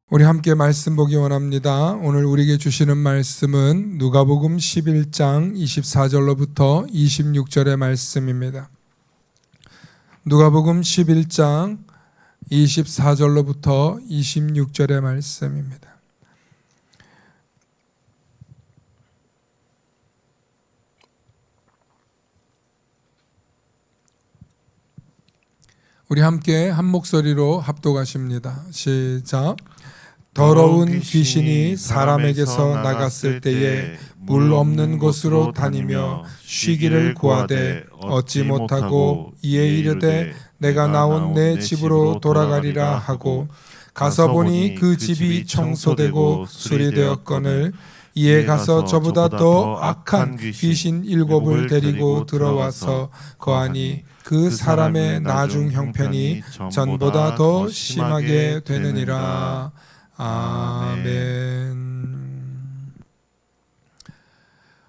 우리 함께 말씀 보기 원합니다. 오늘 우리에게 주시는 말씀은 누가복음 11장 24절로부터 26절의 말씀입니다. 누가복음 11장 24절로부터 26절의 말씀입니다. 우리 함께 한 목소리로 합독하십니다. 시작. 더러운 귀신이 사람에게서 나갔을 때에 물 없는 곳으로 다니며 쉬기를 구하되 얻지 못하고 이에 이르되 내가 나온 내 집으로 돌아가리라 하고 가서 보니 그 집이 청소되고 수리되었거늘 이에 가서 저보다 더 악한 귀신 7을 데리고 들어와서 거하니 그 사람의 나중 형편이 전보다 더 심하게 되느니라. 아멘.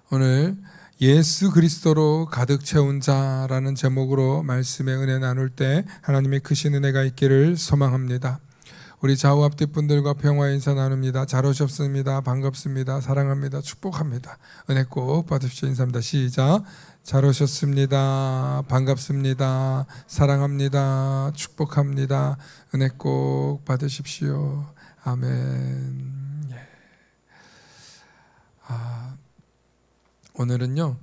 오늘 예수 그리스도로 가득 채운 자라는 제목으로 말씀의 은혜 나눌 때 하나님의 크신 은혜가 있기를 소망합니다. 우리 좌우 앞뒤 분들과 평화 인사 나눕니다. 잘 오셨습니다. 반갑습니다. 사랑합니다. 축복합니다. 은혜 꼭 받으십시오. 인사합니다. 시작. 잘 오셨습니다. 반갑습니다. 사랑합니다. 축복합니다. 은혜 꼭 받으십시오. 아멘. 오늘은요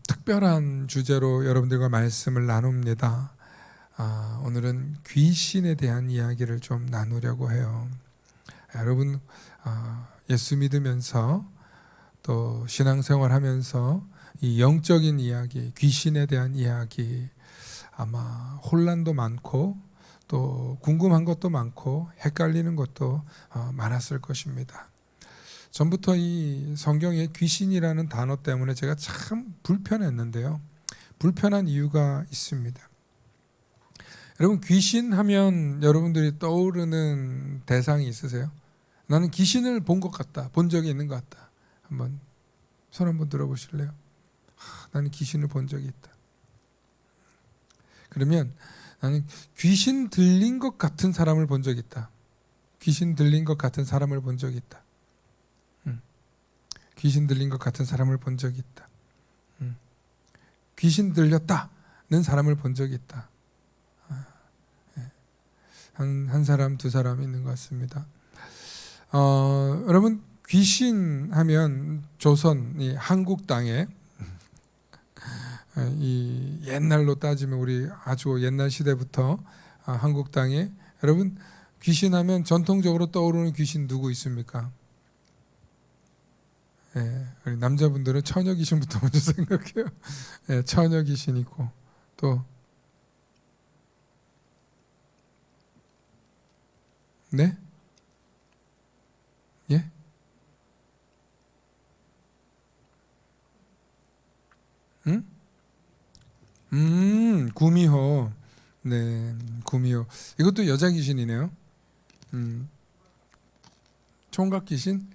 특별한 주제로 여러분들과 말씀을 나눕니다. 오늘은 귀신에 대한 이야기를 좀 나누려고 해요. 여러분 예수 믿으면서 또 신앙생활하면서 이 영적인 이야기, 귀신에 대한 이야기 아마 혼란도 많고 또 궁금한 것도 많고 헷갈리는 것도 많았을 것입니다. 전부터 이 성경에 귀신이라는 단어 때문에 제가 참 불편했는데요. 불편한 이유가 있습니다. 여러분 귀신 하면 여러분들이 떠오르는 대상이 있으세요? 나는 귀신을 본 것 같다. 본 적이 있는 것 같다. 한번 손 한번 들어보실래요? 나는 귀신을 본 적이 있다. 그러면 나는 귀신 들린 것 같은 사람을 본 적이 있다. 귀신 들린 것 같은 사람을 본 적이 있다. 귀신 들린 것 같은 사람을 본 적이 있다. 귀신 들렸다는 사람을 본 적이 있다. 한 사람, 두 사람 있는 것 같습니다. 여러분 귀신 하면 조선, 이 한국 땅에 이 옛날로 따지면 우리 아주 옛날 시대부터 한국 땅에 여러분 귀신 하면 전통적으로 떠오르는 귀신 누구 있습니까? 우리 남자분들은 처녀 귀신부터 먼저 생각해요. 처녀 귀신 있고 또 네? 예? 응? 구미호. 네, 구미호. 이것도 여자 귀신이네요. 총각 귀신?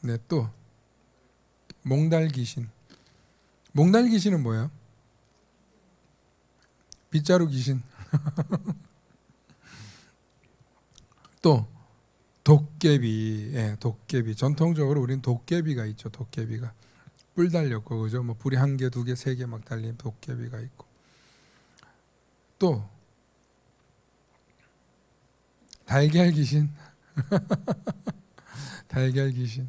네, 또 몽달 귀신. 몽달 귀신은 뭐예요? 빗자루 귀신. 또 도깨비. 도깨비. 전통적으로 우리는 도깨비가 있죠. 도깨비가. 뿔 달렸고 그죠? 뭐 불이 1개, 2개, 3개 막 달린 도깨비가 있고 또 달걀 귀신. 달걀 귀신.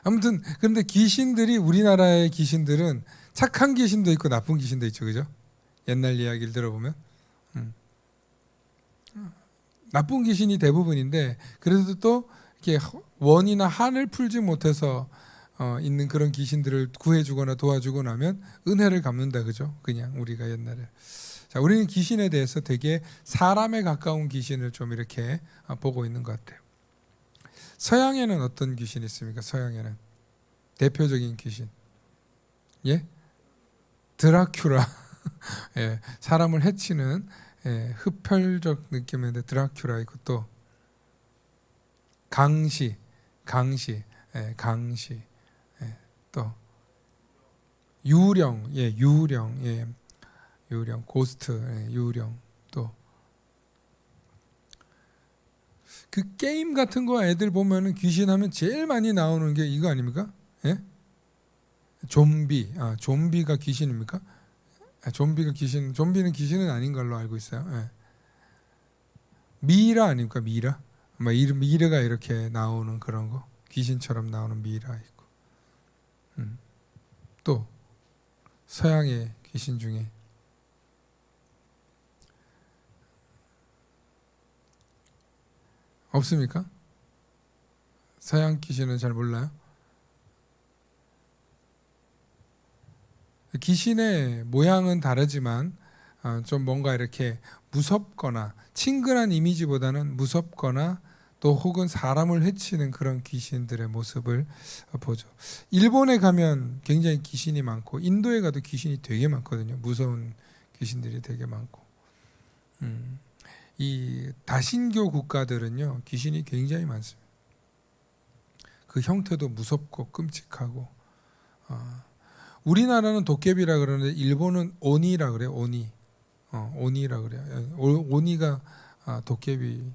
아무튼 그런데 귀신들이 우리나라의 귀신들은 착한 귀신도 있고 나쁜 귀신도 있죠, 그죠? 옛날 이야기를 들어보면 나쁜 귀신이 대부분인데 그래도 또 이렇게 원이나 한을 풀지 못해서 있는 그런 귀신들을 구해주거나 도와주고 나면 은혜를 갚는다, 그죠? 그냥 우리가 옛날에. 자, 우리는 귀신에 대해서 되게 사람에 가까운 귀신을 좀 이렇게 보고 있는 것 같아요. 서양에는 어떤 귀신이 있습니까? 서양에는 대표적인 귀신, 드라큘라. 사람을 해치는 흡혈적 느낌인데 드라큘라 있고 또 강시. 또 유령, 유령, 고스트, 유령. 또 그 게임 같은 거 애들 보면은 귀신 하면 제일 많이 나오는 게 이거 아닙니까? 예? 좀비. 좀비가 귀신입니까? 좀비가 귀신. 좀비는 귀신은 아닌 걸로 알고 있어요. 예. 미이라 아닙니까? 미이라. 미이라가 이렇게 나오는 그런 거. 귀신처럼 나오는 미이라 있고. 또 서양의 귀신 중에 없습니까? 서양 귀신은 잘 몰라요? 귀신의 모양은 다르지만 좀 뭔가 이렇게 무섭거나 친근한 이미지보다는 무섭거나 또 혹은 사람을 해치는 그런 귀신들의 모습을 보죠. 일본에 가면 굉장히 귀신이 많고 인도에 가도 귀신이 되게 많거든요. 무서운 귀신들이 되게 많고. 이 다신교 국가들은요 귀신이 굉장히 많습니다. 그 형태도 무섭고 끔찍하고. 우리나라는 도깨비라 그러는데 일본은 오니라 그래요. 오니라 그래요. 오니가 도깨비,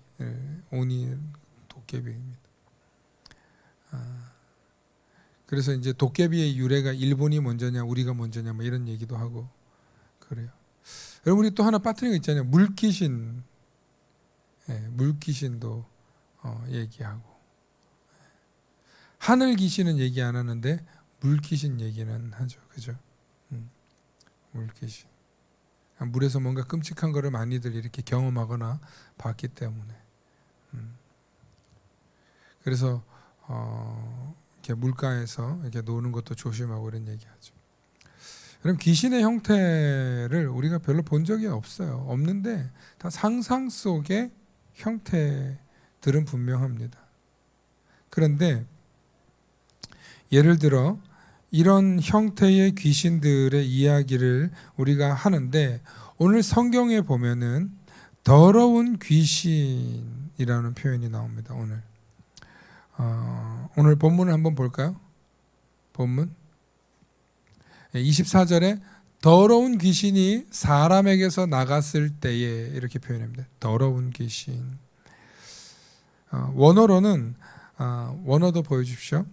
오니 도깨비입니다. 그래서 이제 도깨비의 유래가 일본이 먼저냐 우리가 먼저냐 뭐 이런 얘기도 하고 그래요. 여러분 우리 또 하나 빠뜨린 거 있잖아요. 물귀신. 물귀신도 얘기하고 하늘 귀신은 얘기 안 하는데 물귀신 얘기는 하죠. 그죠? 물귀신. 물에서 뭔가 끔찍한 거를 많이들 이렇게 경험하거나 봤기 때문에. 그래서 이렇게 물가에서 이렇게 노는 것도 조심하고 이런 얘기하죠. 그럼 귀신의 형태를 우리가 별로 본 적이 없어요. 없는데 다 상상 속의 형태들은 분명합니다. 그런데 예를 들어 이런 형태의 귀신들의 이야기를 우리가 하는데 오늘 성경에 보면은 더러운 귀신이라는 표현이 나옵니다. 오늘 본문을 한번 볼까요? 본문 24절에 더러운 귀신이 사람에게서 나갔을 때에 이렇게 표현합니다. 더러운 귀신. 원어로는 원어도 보여주십시오.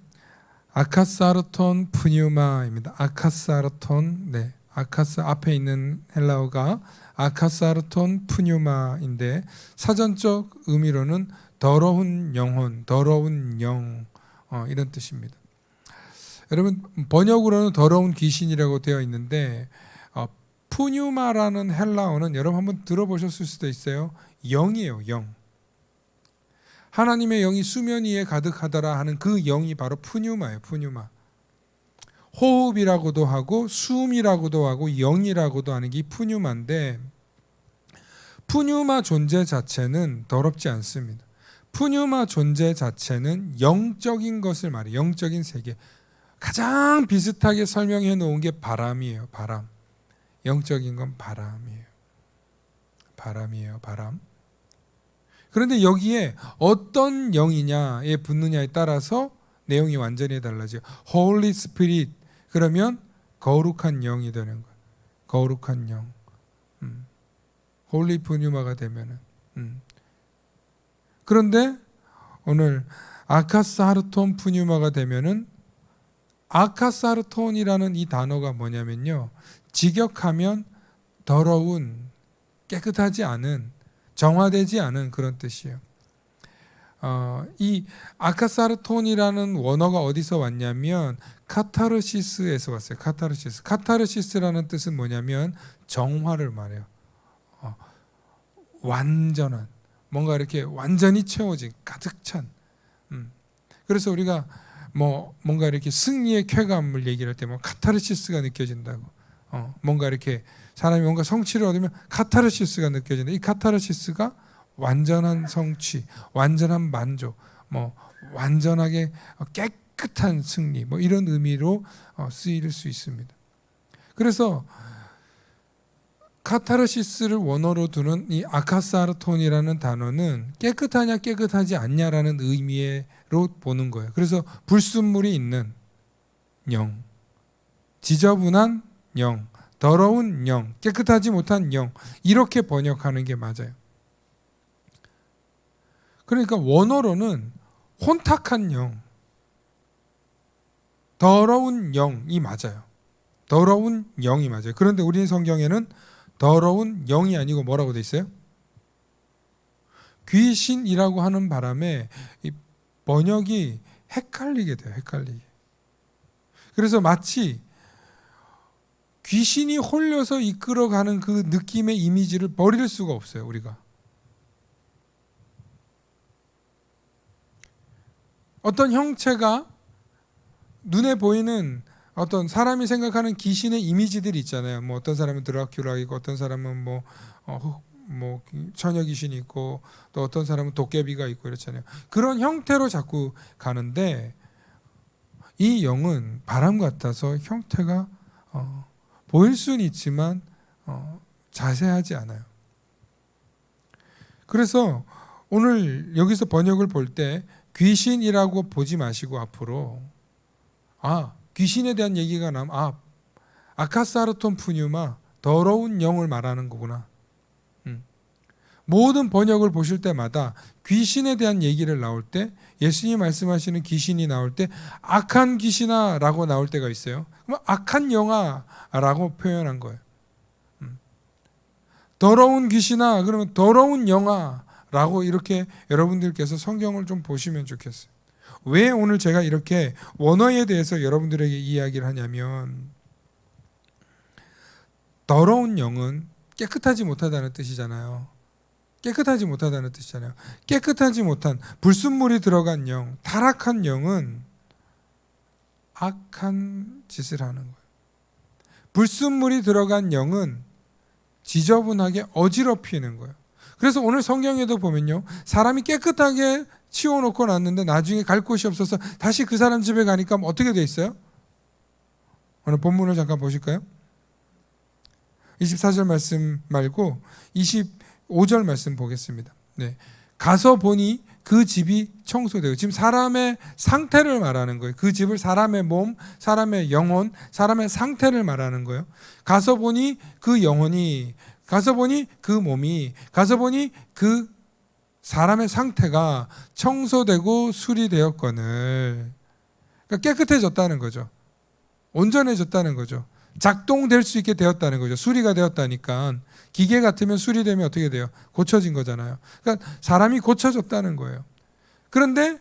아카사르톤 푸뉴마입니다. 아카사르톤, 아카스 앞에 있는 헬라어가 아카사르톤 푸뉴마인데 사전적 의미로는 더러운 영혼, 더러운 영 이런 뜻입니다. 여러분 번역으로는 더러운 귀신이라고 되어 있는데 푸뉴마라는 헬라어는 여러분 한번 들어보셨을 수도 있어요. 영이에요, 영. 하나님의 영이 수면 위에 가득하더라 하는 그 영이 바로 푸뉴마예요. 푸뉴마. 호흡이라고도 하고 숨이라고도 하고 영이라고도 하는 게 푸뉴마인데 푸뉴마 존재 자체는 더럽지 않습니다. 푸뉴마 존재 자체는 영적인 것을 말해요. 영적인 세계. 가장 비슷하게 설명해 놓은 게 바람이에요. 바람. 영적인 건 바람이에요. 바람이에요. 바람. 그런데 여기에 어떤 영이냐에 붙느냐에 따라서 내용이 완전히 달라져요. Holy Spirit 그러면 거룩한 영이 되는 거예요. 거룩한 영. 홀리 푸뉴마가 되면은. 그런데 오늘 아카사르톤 푸뉴마가 되면은 아카사르톤이라는 이 단어가 뭐냐면요. 직역하면 더러운, 깨끗하지 않은, 정화되지 않은 그런 뜻이에요. 이 아카사르톤이라는 원어가 어디서 왔냐면 카타르시스에서 왔어요. 카타르시스. 카타르시스라는 뜻은 뭐냐면 정화를 말해요. 완전한, 뭔가 이렇게 완전히 채워진, 가득 찬. 그래서 우리가 뭔가 이렇게 승리의 쾌감을 얘기할 때 카타르시스가 느껴진다고. 뭔가 이렇게 사람이 뭔가 성취를 얻으면 카타르시스가 느껴진다. 이 카타르시스가 완전한 성취, 완전한 만족, 완전하게 깨끗한 승리, 이런 의미로 쓰일 수 있습니다. 그래서 카타르시스를 원어로 두는 이 아카사르톤이라는 단어는 깨끗하냐 깨끗하지 않냐라는 의미로 보는 거예요. 그래서 불순물이 있는 영, 지저분한 영, 더러운 영, 깨끗하지 못한 영 이렇게 번역하는 게 맞아요. 그러니까 원어로는 혼탁한 영, 더러운 영이 맞아요. 더러운 영이 맞아요. 그런데 우리 성경에는 더러운 영이 아니고 뭐라고 돼 있어요? 귀신이라고 하는 바람에 이 번역이 헷갈리게 돼요. 헷갈리게. 그래서 마치 귀신이 홀려서 이끌어가는 그 느낌의 이미지를 버릴 수가 없어요. 우리가. 어떤 형체가 눈에 보이는 어떤 사람이 생각하는 귀신의 이미지들이 있잖아요. 뭐 어떤 사람은 드라큘라이고 어떤 사람은 뭐 처녀 귀신이 있고 또 어떤 사람은 도깨비가 있고 이렇잖아요. 그런 형태로 자꾸 가는데 이 영은 바람 같아서 형태가 보일 수는 있지만 자세하지 않아요. 그래서 오늘 여기서 번역을 볼 때 귀신이라고 보지 마시고 앞으로 귀신에 대한 얘기가 나면 아카사르톤 푸뉴마 더러운 영을 말하는 거구나. 모든 번역을 보실 때마다 귀신에 대한 얘기를 나올 때 예수님이 말씀하시는 귀신이 나올 때 악한 귀신아 라고 나올 때가 있어요. 그럼 악한 영아 라고 표현한 거예요. 더러운 귀신아 그러면 더러운 영아 라고 이렇게 여러분들께서 성경을 좀 보시면 좋겠어요. 왜 오늘 제가 이렇게 원어에 대해서 여러분들에게 이야기를 하냐면 더러운 영은 깨끗하지 못하다는 뜻이잖아요. 깨끗하지 못하다는 뜻이잖아요. 깨끗하지 못한 불순물이 들어간 영, 타락한 영은 악한 짓을 하는 거예요. 불순물이 들어간 영은 지저분하게 어지럽히는 거예요. 그래서 오늘 성경에도 보면요, 사람이 깨끗하게 치워놓고 놨는데 나중에 갈 곳이 없어서 다시 그 사람 집에 가니까 어떻게 돼 있어요? 오늘 본문을 잠깐 보실까요? 24절 말씀 말고 25절 말씀 보겠습니다. 네. 가서 보니 그 집이 청소되고, 지금 사람의 상태를 말하는 거예요. 그 집을 사람의 몸, 사람의 영혼, 사람의 상태를 말하는 거예요. 가서 보니 그 영혼이, 가서 보니 그 몸이, 가서 보니 그 사람의 상태가 청소되고 수리되었거늘. 그러니까 깨끗해졌다는 거죠. 온전해졌다는 거죠. 작동될 수 있게 되었다는 거죠. 수리가 되었다니까. 기계 같으면 수리되면 어떻게 돼요? 고쳐진 거잖아요. 그러니까 사람이 고쳐졌다는 거예요. 그런데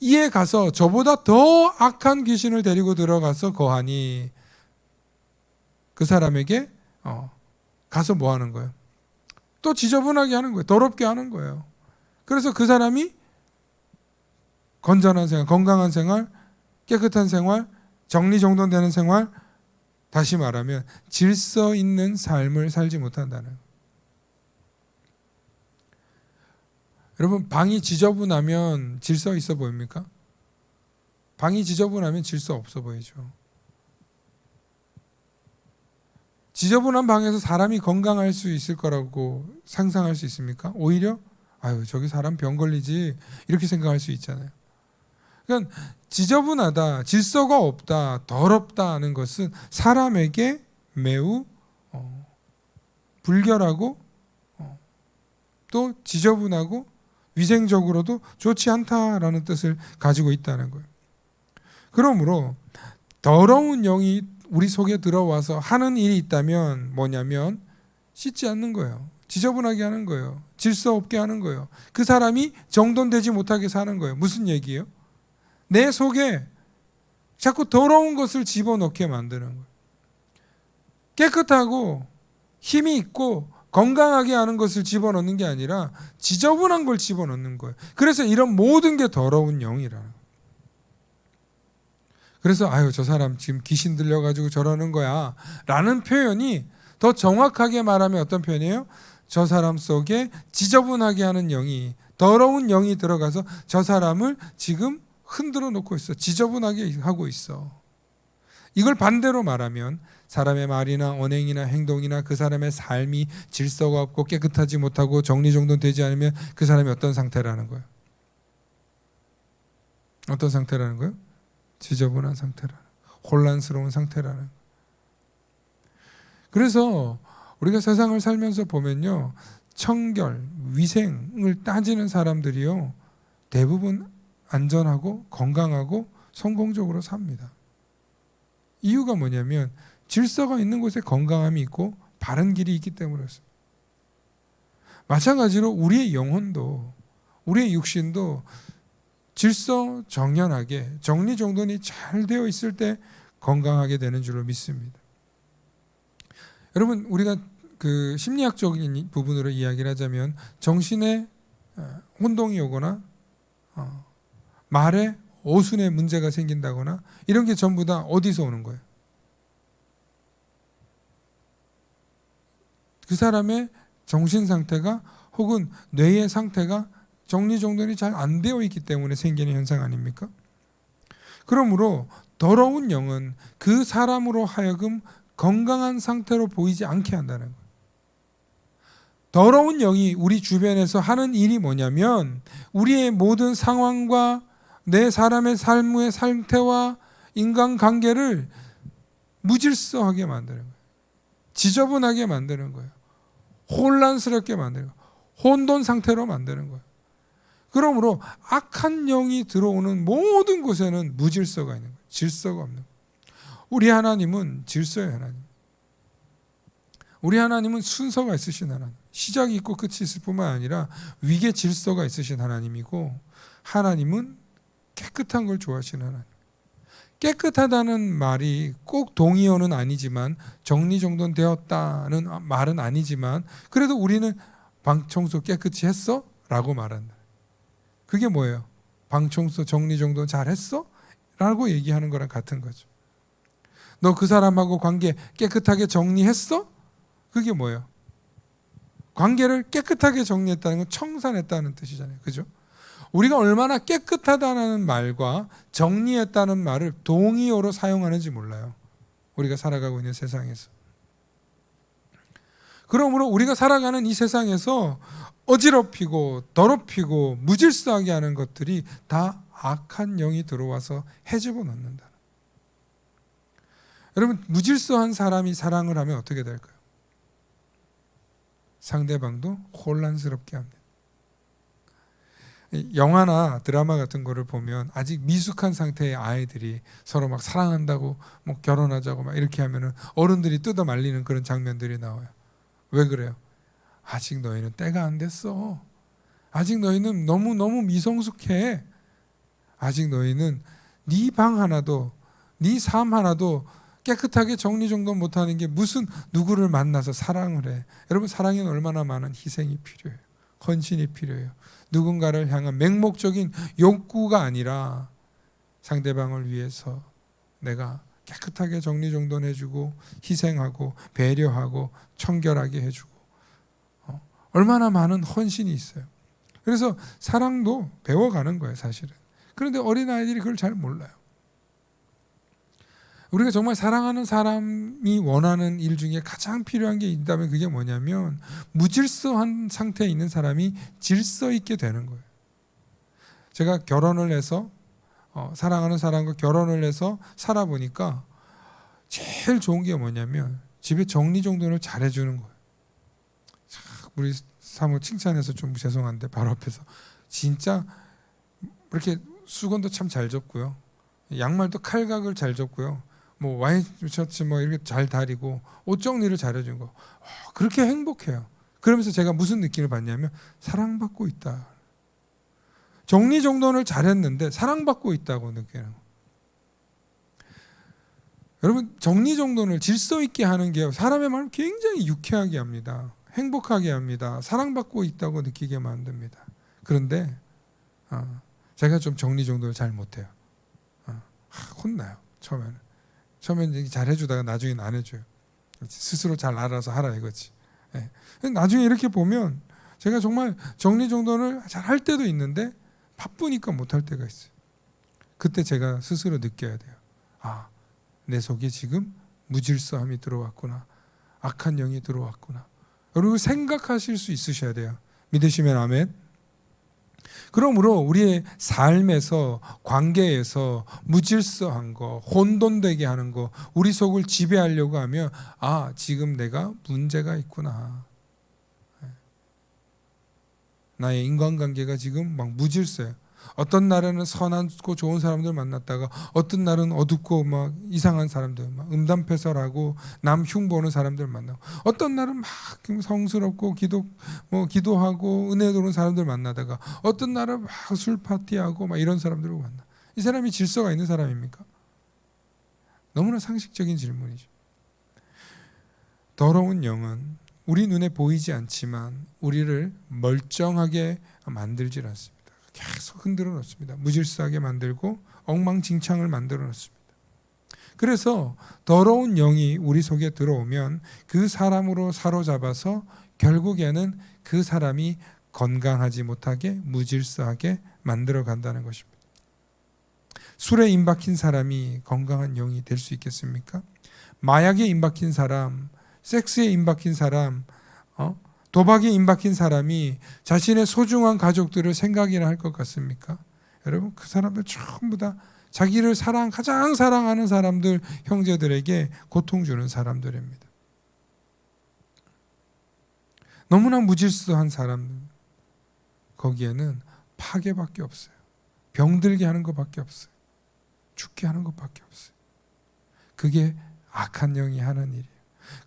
이에 가서 저보다 더 악한 귀신을 데리고 들어가서 거하니 그 사람에게 가서 뭐 하는 거예요? 또 지저분하게 하는 거예요. 더럽게 하는 거예요. 그래서 그 사람이 건전한 생활, 건강한 생활, 깨끗한 생활, 정리정돈되는 생활, 다시 말하면 질서 있는 삶을 살지 못한다는 거예요. 여러분, 방이 지저분하면 질서 있어 보입니까? 방이 지저분하면 질서 없어 보이죠. 지저분한 방에서 사람이 건강할 수 있을 거라고 상상할 수 있습니까? 오히려 저기 사람 병 걸리지 이렇게 생각할 수 있잖아요. 그러니까 지저분하다, 질서가 없다, 더럽다 하는 것은 사람에게 매우 불결하고 또 지저분하고 위생적으로도 좋지 않다라는 뜻을 가지고 있다는 거예요. 그러므로 더러운 영이 우리 속에 들어와서 하는 일이 있다면 뭐냐면 씻지 않는 거예요. 지저분하게 하는 거예요. 질서 없게 하는 거예요. 그 사람이 정돈되지 못하게 사는 거예요. 무슨 얘기예요? 내 속에 자꾸 더러운 것을 집어넣게 만드는 거예요. 깨끗하고 힘이 있고 건강하게 하는 것을 집어넣는 게 아니라 지저분한 걸 집어넣는 거예요. 그래서 이런 모든 게 더러운 영이라는 거예요. 그래서 저 사람 지금 귀신 들려가지고 저러는 거야 라는 표현이 더 정확하게 말하면 어떤 표현이에요? 저 사람 속에 지저분하게 하는 영이, 더러운 영이 들어가서 저 사람을 지금 흔들어 놓고 있어. 지저분하게 하고 있어. 이걸 반대로 말하면 사람의 말이나 언행이나 행동이나 그 사람의 삶이 질서가 없고 깨끗하지 못하고 정리정돈되지 않으면 그 사람이 어떤 상태라는 거예요? 어떤 상태라는 거예요? 지저분한 상태라는 거예요. 혼란스러운 상태라는 거예요. 그래서 우리가 세상을 살면서 보면요, 청결, 위생을 따지는 사람들이요, 대부분 안전하고 건강하고 성공적으로 삽니다. 이유가 뭐냐면 질서가 있는 곳에 건강함이 있고 바른 길이 있기 때문이었습니다. 마찬가지로 우리의 영혼도, 우리의 육신도 질서 정연하게 정리정돈이 잘 되어 있을 때 건강하게 되는 줄로 믿습니다. 여러분, 우리가 그 심리학적인 부분으로 이야기를 하자면 정신에 혼동이 오거나 말에 어순에 문제가 생긴다거나 이런 게 전부 다 어디서 오는 거예요? 그 사람의 정신 상태가 혹은 뇌의 상태가 정리정돈이 잘 안 되어 있기 때문에 생기는 현상 아닙니까? 그러므로 더러운 영은 그 사람으로 하여금 건강한 상태로 보이지 않게 한다는 거예요. 더러운 영이 우리 주변에서 하는 일이 뭐냐면 우리의 모든 상황과 내 사람의 삶의 상태와 인간관계를 무질서하게 만드는 거예요. 지저분하게 만드는 거예요. 혼란스럽게 만드는 거예요. 혼돈 상태로 만드는 거예요. 그러므로 악한 영이 들어오는 모든 곳에는 무질서가 있는 거예요. 질서가 없는 거예요. 우리 하나님은 질서의 하나님. 우리 하나님은 순서가 있으신 하나님. 시작이 있고 끝이 있을 뿐만 아니라 위계 질서가 있으신 하나님이고, 하나님은 깨끗한 걸 좋아하시는 하나님. 깨끗하다는 말이 꼭 동의어는 아니지만, 정리정돈 되었다는 말은 아니지만, 그래도 우리는 방 청소 깨끗이 했어? 라고 말한다. 그게 뭐예요? 방 청소 정리정돈 잘 했어? 라고 얘기하는 거랑 같은 거죠. 너 그 사람하고 관계 깨끗하게 정리했어? 그게 뭐예요? 관계를 깨끗하게 정리했다는 건 청산했다는 뜻이잖아요. 그죠? 우리가 얼마나 깨끗하다는 말과 정리했다는 말을 동의어로 사용하는지 몰라요. 우리가 살아가고 있는 세상에서. 그러므로 우리가 살아가는 이 세상에서 어지럽히고 더럽히고 무질서하게 하는 것들이 다 악한 영이 들어와서 해집어 놓는다. 여러분, 무질서한 사람이 사랑을 하면 어떻게 될까요? 상대방도 혼란스럽게 합니다. 영화나 드라마 같은 거를 보면 아직 미숙한 상태의 아이들이 서로 막 사랑한다고 뭐 결혼하자고 막 이렇게 하면은 어른들이 뜯어 말리는 그런 장면들이 나와요. 왜 그래요? 아직 너희는 때가 안 됐어. 아직 너희는 너무 미성숙해. 아직 너희는 네 방 하나도, 네 삶 하나도 깨끗하게 정리정돈 못하는 게 무슨 누구를 만나서 사랑을 해. 여러분, 사랑에는 얼마나 많은 희생이 필요해요. 헌신이 필요해요. 누군가를 향한 맹목적인 욕구가 아니라 상대방을 위해서 내가 깨끗하게 정리정돈해주고 희생하고 배려하고 청결하게 해주고, 얼마나 많은 헌신이 있어요. 그래서 사랑도 배워가는 거예요, 사실은. 그런데 어린아이들이 그걸 잘 몰라요. 우리가 정말 사랑하는 사람이 원하는 일 중에 가장 필요한 게 있다면 그게 뭐냐면 무질서한 상태에 있는 사람이 질서 있게 되는 거예요. 제가 결혼을 해서 사랑하는 사람과 결혼을 해서 살아보니까 제일 좋은 게 뭐냐면 집에 정리정돈을 잘해주는 거예요. 우리 사모 칭찬해서 좀 죄송한데 바로 앞에서 진짜 이렇게 수건도 참 잘 접고요. 양말도 칼각을 잘 접고요. 뭐 와이셔츠 뭐 이렇게 잘 다리고 옷 정리를 잘해준 거. 그렇게 행복해요. 그러면서 제가 무슨 느낌을 받냐면 사랑받고 있다. 정리정돈을 잘했는데 사랑받고 있다고 느끼는 거. 여러분, 정리정돈을 질서 있게 하는 게 사람의 마음을 굉장히 유쾌하게 합니다. 행복하게 합니다. 사랑받고 있다고 느끼게 만듭니다. 그런데 제가 좀 정리정돈을 잘 못해요. 혼나요. 처음에는 잘 해주다가 나중에는 안 해줘요. 스스로 잘 알아서 하라 이거지. 네. 나중에 이렇게 보면 제가 정말 정리정돈을 잘 할 때도 있는데 바쁘니까 못할 때가 있어요. 그때 제가 스스로 느껴야 돼요. 내 속에 지금 무질서함이 들어왔구나. 악한 영이 들어왔구나. 여러분, 생각하실 수 있으셔야 돼요. 믿으시면 아멘. 그러므로 우리의 삶에서, 관계에서 무질서한 거, 혼돈되게 하는 거, 우리 속을 지배하려고 하면 지금 내가 문제가 있구나. 나의 인간관계가 지금 막 무질서해요. 어떤 날에는 선하고 좋은 사람들 만났다가 어떤 날은 어둡고 막 이상한 사람들, 막 음담패설하고 남 흉보는 사람들 만나고, 어떤 날은 막 성스럽고 기도하고 은혜 도는 사람들 만나다가 어떤 날은 막 술 파티하고 막 이런 사람들을 만나. 이 사람이 질서가 있는 사람입니까? 너무나 상식적인 질문이죠. 더러운 영은 우리 눈에 보이지 않지만 우리를 멀쩡하게 만들질 않습니다. 계속 흔들어 놓습니다. 무질서하게 만들고 엉망진창을 만들어 놓습니다. 그래서 더러운 영이 우리 속에 들어오면 그 사람으로 사로잡아서 결국에는 그 사람이 건강하지 못하게 무질서하게 만들어 간다는 것입니다. 술에 임박힌 사람이 건강한 영이 될 수 있겠습니까? 마약에 임박힌 사람, 섹스에 임박힌 사람, 도박에 임박힌 사람이 자신의 소중한 가족들을 생각이나 할 것 같습니까? 여러분, 그 사람들 전부 다 자기를 가장 사랑하는 사람들, 형제들에게 고통 주는 사람들입니다. 너무나 무질서한 사람들, 거기에는 파괴밖에 없어요. 병들게 하는 것밖에 없어요. 죽게 하는 것밖에 없어요. 그게 악한 영이 하는 일이에요.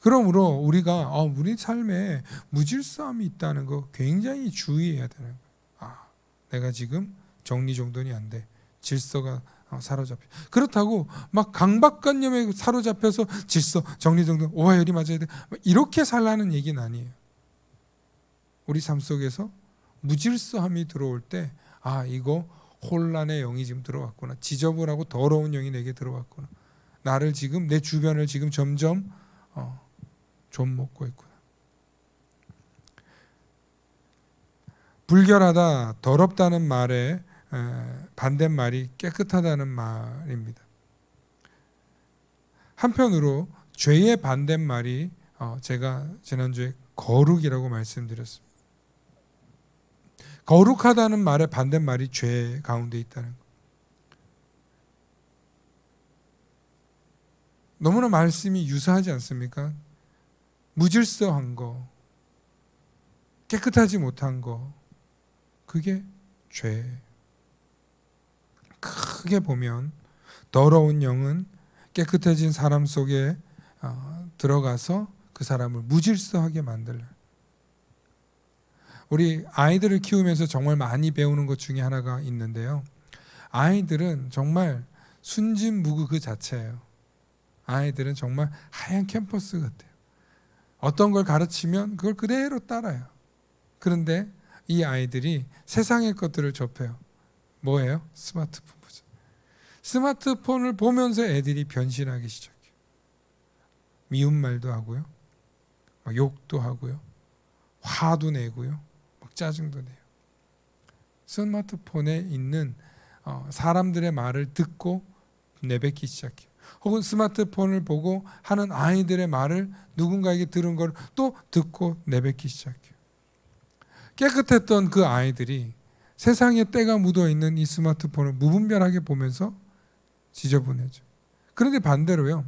그러므로 우리가 우리 삶에 무질서함이 있다는 거 굉장히 주의해야 되는 거예요. 내가 지금 정리정돈이 안 돼. 질서가 사로잡혀. 그렇다고 막 강박관념에 사로잡혀서 질서, 정리정돈, 오화열이 맞아야 돼. 이렇게 살라는 얘기는 아니에요. 우리 삶 속에서 무질서함이 들어올 때 이거 혼란의 영이 지금 들어왔구나. 지저분하고 더러운 영이 내게 들어왔구나. 나를 지금, 내 주변을 지금 점점 좀 먹고 있구나. 불결하다, 더럽다는 말에 반대말이 깨끗하다는 말입니다. 한편으로 죄의 반대말이 제가 지난주에 거룩이라고 말씀드렸습니다. 거룩하다는 말의 반대말이 죄 가운데 있다는 것. 너무나 말씀이 유사하지 않습니까? 무질서한 거, 깨끗하지 못한 거, 그게 죄. 크게 보면 더러운 영은 깨끗해진 사람 속에 들어가서 그 사람을 무질서하게 만들어요. 우리 아이들을 키우면서 정말 많이 배우는 것 중에 하나가 있는데요. 아이들은 정말 순진무구 그 자체예요. 아이들은 정말 하얀 캔버스 같아요. 어떤 걸 가르치면 그걸 그대로 따라요. 그런데 이 아이들이 세상의 것들을 접해요. 뭐예요? 스마트폰 보죠. 스마트폰을 보면서 애들이 변신하기 시작해요. 미운 말도 하고요. 욕도 하고요. 화도 내고요. 짜증도 내요. 스마트폰에 있는 사람들의 말을 듣고 내뱉기 시작해요. 혹은 스마트폰을 보고 하는 아이들의 말을 누군가에게 들은 걸 또 듣고 내뱉기 시작해요. 깨끗했던 그 아이들이 세상에 때가 묻어있는 이 스마트폰을 무분별하게 보면서 지저분해져. 그런데 반대로요.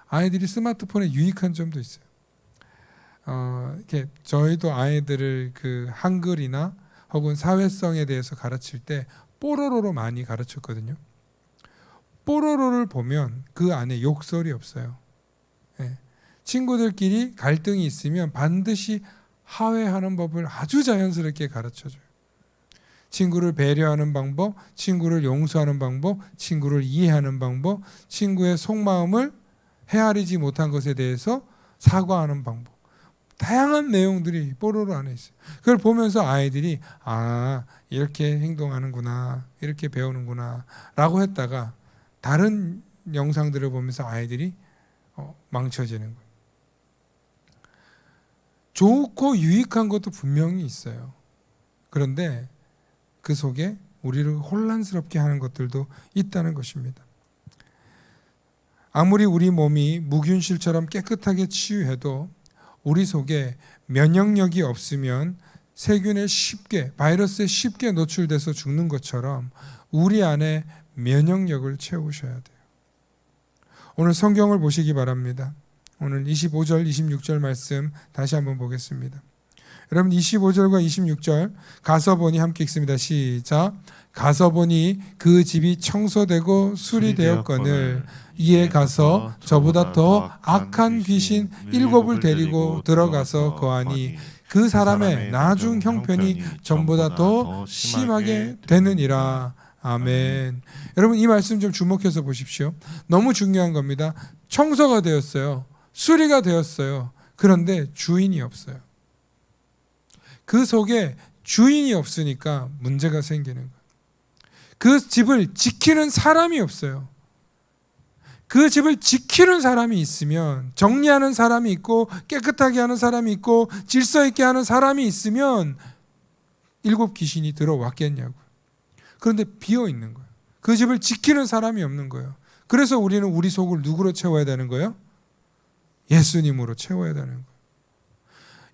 아이들이 스마트폰에 유익한 점도 있어요. 이렇게 저희도 아이들을 그 한글이나 혹은 사회성에 대해서 가르칠 때 뽀로로로 많이 가르쳤거든요. 뽀로로를 보면 그 안에 욕설이 없어요. 친구들끼리 갈등이 있으면 반드시 화해하는 법을 아주 자연스럽게 가르쳐줘요. 친구를 배려하는 방법, 친구를 용서하는 방법, 친구를 이해하는 방법, 친구의 속마음을 헤아리지 못한 것에 대해서 사과하는 방법. 다양한 내용들이 뽀로로 안에 있어요. 그걸 보면서 아이들이 이렇게 행동하는구나, 이렇게 배우는구나 라고 했다가 다른 영상들을 보면서 아이들이 망쳐지는 거예요. 좋고 유익한 것도 분명히 있어요. 그런데 그 속에 우리를 혼란스럽게 하는 것들도 있다는 것입니다. 아무리 우리 몸이 무균실처럼 깨끗하게 치유해도 우리 속에 면역력이 없으면 세균에 바이러스에 쉽게 노출돼서 죽는 것처럼 우리 안에 면역력을 채우셔야 돼요. 오늘 성경을 보시기 바랍니다. 오늘 25절, 26절 말씀 다시 한번 보겠습니다. 여러분 25절과 26절 가서 보니 함께 읽습니다. 시작. 가서 보니 그 집이 청소되고 수리되었거늘 이에 가서 저보다 더 악한 귀신 7을 데리고 들어가서 거하니 그 사람의 나중 형편이 전보다 더 심하게 되느니라. 아멘. 여러분 이 말씀 좀 주목해서 보십시오. 너무 중요한 겁니다. 청소가 되었어요. 수리가 되었어요. 그런데 주인이 없어요. 그 속에 주인이 없으니까 문제가 생기는 거예요. 그 집을 지키는 사람이 없어요. 그 집을 지키는 사람이 있으면, 정리하는 사람이 있고 깨끗하게 하는 사람이 있고 질서 있게 하는 사람이 있으면 7 귀신이 들어왔겠냐고요. 그런데 비어 있는 거예요. 그 집을 지키는 사람이 없는 거예요. 그래서 우리는 우리 속을 누구로 채워야 되는 거예요? 예수님으로 채워야 되는 거예요.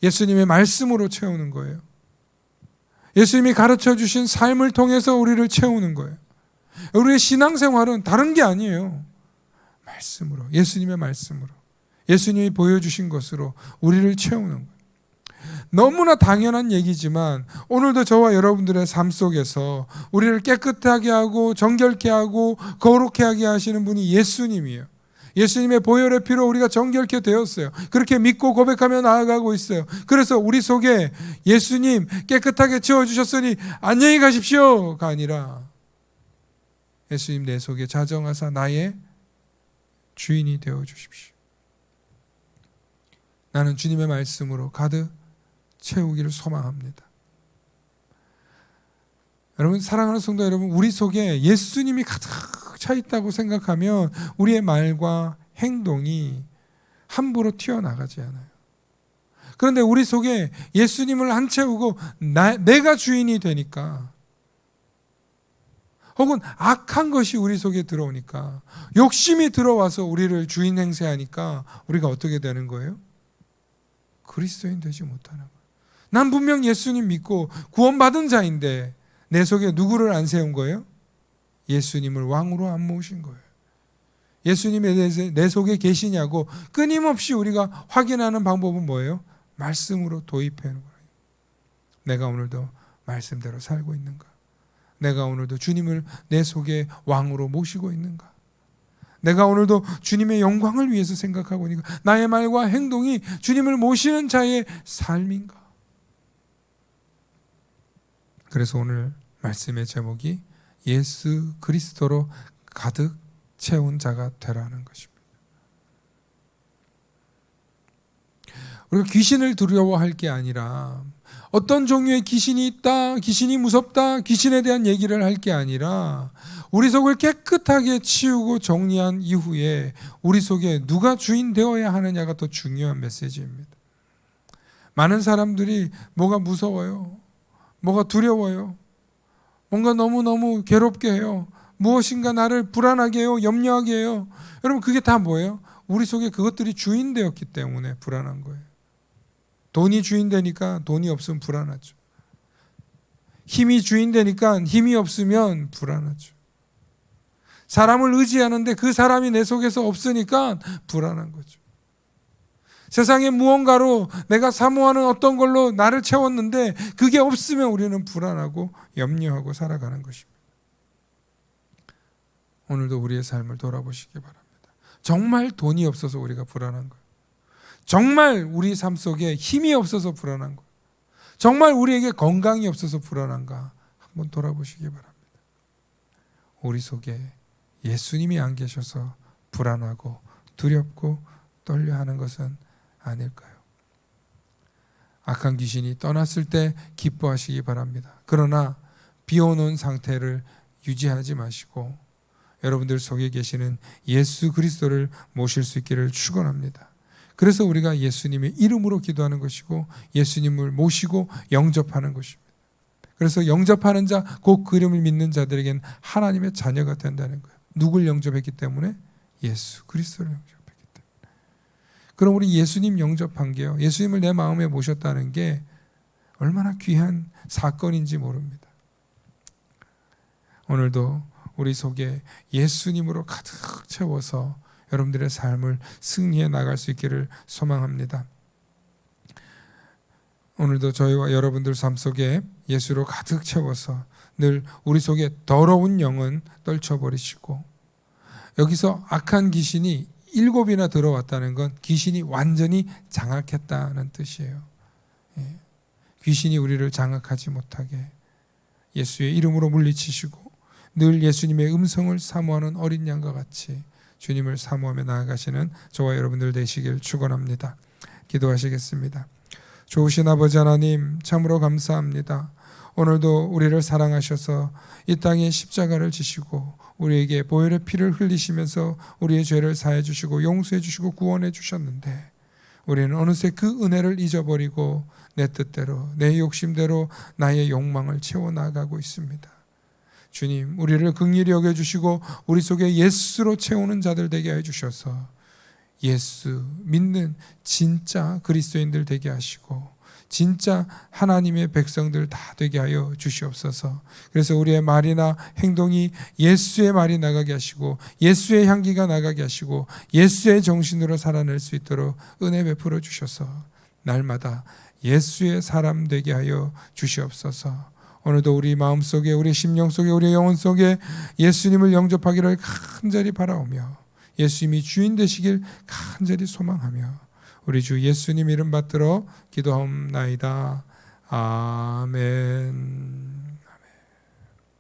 예수님의 말씀으로 채우는 거예요. 예수님이 가르쳐 주신 삶을 통해서 우리를 채우는 거예요. 우리의 신앙생활은 다른 게 아니에요. 말씀으로, 예수님의 말씀으로, 예수님이 보여주신 것으로 우리를 채우는 거예요. 너무나 당연한 얘기지만 오늘도 저와 여러분들의 삶 속에서 우리를 깨끗하게 하고 정결케 하고 거룩하게 하게 하시는 분이 예수님이에요. 예수님의 보혈의 피로 우리가 정결케 되었어요. 그렇게 믿고 고백하며 나아가고 있어요. 그래서 우리 속에 예수님 깨끗하게 채워주셨으니 안녕히 가십시오가 아니라 예수님 내 속에 자정하사 나의 주인이 되어주십시오. 나는 주님의 말씀으로 가득 채우기를 소망합니다. 여러분, 사랑하는 성도 여러분, 우리 속에 예수님이 가득 차 있다고 생각하면 우리의 말과 행동이 함부로 튀어나가지 않아요. 그런데 우리 속에 예수님을 안 채우고 내가 주인이 되니까, 혹은 악한 것이 우리 속에 들어오니까, 욕심이 들어와서 우리를 주인 행세하니까 우리가 어떻게 되는 거예요? 그리스도인 되지 못하는 거예요. 난 분명 예수님 믿고 구원받은 자인데 내 속에 누구를 안 세운 거예요? 예수님을 왕으로 안 모으신 거예요. 예수님이 내 속에 계시냐고 끊임없이 우리가 확인하는 방법은 뭐예요? 말씀으로 도입하는 거예요. 내가 오늘도 말씀대로 살고 있는가? 내가 오늘도 주님을 내 속에 왕으로 모시고 있는가? 내가 오늘도 주님의 영광을 위해서 생각하고 있는가? 나의 말과 행동이 주님을 모시는 자의 삶인가? 그래서 오늘 말씀의 제목이 예수 그리스도로 가득 채운 자가 되라는 것입니다. 우리가 귀신을 두려워할 게 아니라, 어떤 종류의 귀신이 있다, 귀신이 무섭다, 귀신에 대한 얘기를 할 게 아니라, 우리 속을 깨끗하게 치우고 정리한 이후에 우리 속에 누가 주인 되어야 하느냐가 더 중요한 메시지입니다. 많은 사람들이 뭐가 무서워요, 뭐가 두려워요, 뭔가 너무너무 괴롭게 해요, 무엇인가 나를 불안하게 해요, 염려하게 해요. 여러분, 그게 다 뭐예요? 우리 속에 그것들이 주인 되었기 때문에 불안한 거예요. 돈이 주인 되니까 돈이 없으면 불안하죠. 힘이 주인 되니까 힘이 없으면 불안하죠. 사람을 의지하는데 그 사람이 내 속에서 없으니까 불안한 거죠. 세상의 무언가로 내가 사모하는 어떤 걸로 나를 채웠는데 그게 없으면 우리는 불안하고 염려하고 살아가는 것입니다. 오늘도 우리의 삶을 돌아보시기 바랍니다. 정말 돈이 없어서 우리가 불안한 거예요? 정말 우리 삶 속에 힘이 없어서 불안한 거예요? 정말 우리에게 건강이 없어서 불안한가? 한번 돌아보시기 바랍니다. 우리 속에 예수님이 안 계셔서 불안하고 두렵고 떨려하는 것은 아닐까요? 악한 귀신이 떠났을 때 기뻐하시기 바랍니다. 그러나 비워놓은 상태를 유지하지 마시고 여러분들 속에 계시는 예수 그리스도를 모실 수 있기를 축원합니다. 그래서 우리가 예수님의 이름으로 기도하는 것이고 예수님을 모시고 영접하는 것입니다. 그래서 영접하는 자, 곧 그 이름을 믿는 자들에게는 하나님의 자녀가 된다는 거예요. 누굴 영접했기 때문에? 예수 그리스도를 영접했기 때문에. 그럼 우리 예수님 영접한 게요, 예수님을 내 마음에 모셨다는 게 얼마나 귀한 사건인지 모릅니다. 오늘도 우리 속에 예수님으로 가득 채워서 여러분들의 삶을 승리해 나갈 수 있기를 소망합니다. 오늘도 저희와 여러분들 삶 속에 예수로 가득 채워서 늘 우리 속에 더러운 영은 떨쳐버리시고, 여기서 악한 귀신이 7이나 들어왔다는 건 귀신이 완전히 장악했다는 뜻이에요. 귀신이 우리를 장악하지 못하게 예수의 이름으로 물리치시고 늘 예수님의 음성을 사모하는 어린 양과 같이 주님을 사모하며 나아가시는 저와 여러분들 되시길 축원합니다. 기도하시겠습니다. 좋으신 아버지 하나님, 참으로 감사합니다. 오늘도 우리를 사랑하셔서 이 땅에 십자가를 지시고 우리에게 보혈의 피를 흘리시면서 우리의 죄를 사해 주시고 용서해 주시고 구원해 주셨는데, 우리는 어느새 그 은혜를 잊어버리고 내 뜻대로 내 욕심대로 나의 욕망을 채워나가고 있습니다. 주님, 우리를 긍휼히 여겨주시고 우리 속에 예수로 채우는 자들 되게 해주셔서 예수 믿는 진짜 그리스도인들 되게 하시고 진짜 하나님의 백성들 다 되게 하여 주시옵소서. 그래서 우리의 말이나 행동이 예수의 말이 나가게 하시고 예수의 향기가 나가게 하시고 예수의 정신으로 살아낼 수 있도록 은혜 베풀어 주셔서 날마다 예수의 사람 되게 하여 주시옵소서. 오늘도 우리 마음속에, 우리 심령 속에, 우리 영혼 속에 예수님을 영접하기를 간절히 바라오며 예수님이 주인 되시길 간절히 소망하며 우리 주 예수님 이름 받들어 기도하옵나이다. 아멘.